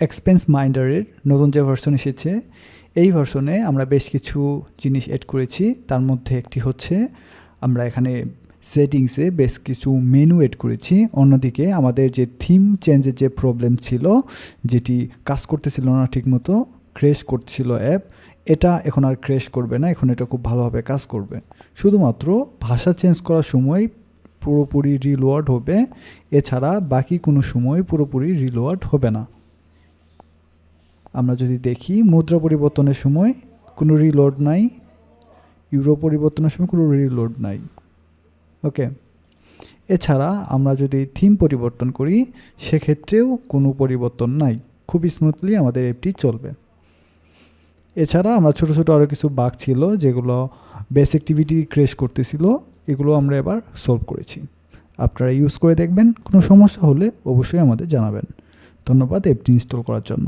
Expense মাইন্ডারের নতুন যে version এসেছে, এই ভার্সনে আমরা বেশ কিছু জিনিস অ্যাড করেছি। তার মধ্যে একটি হচ্ছে আমরা এখানে সেটিংসে বেশ কিছু মেনু এড করেছি। অন্যদিকে আমাদের যে থিম চেঞ্জের যে প্রবলেম ছিল, যেটি কাজ করতেছিল না ঠিকমতো, ক্র্যাশ করছিল অ্যাপ, এটা এখন আর ক্র্যাশ করবে না। এখন এটা খুব ভালোভাবে কাজ করবে। শুধুমাত্র ভাষা চেঞ্জ করার সময় পুরোপুরি রিলোয়ার্ড হবে, এছাড়া বাকি কোনো সময় পুরোপুরি রিলোয়ার্ড হবে না। আমরা যদি দেখি মুদ্রা পরিবর্তনের সময় কোনো রিলোড নাই, ইউরো পরিবর্তনের সময় কোনো রিলোড নাই। ওকে, এছাড়া আমরা যদি থিম পরিবর্তন করি সেক্ষেত্রেও কোনো পরিবর্তন নাই, খুব স্মুথলি আমাদের অ্যাপটি চলবে। এছাড়া আমরা ছোটো ছোটো আরও কিছু বাগ ছিল যেগুলো বেস অ্যাক্টিভিটি ক্র্যাশ করতেছিল, এগুলো আমরা এবার সলভ করেছি। আপনারা ইউজ করে দেখবেন, কোনো সমস্যা হলে অবশ্যই আমাদের জানাবেন। ধন্যবাদ অ্যাপটি ইনস্টল করার জন্য।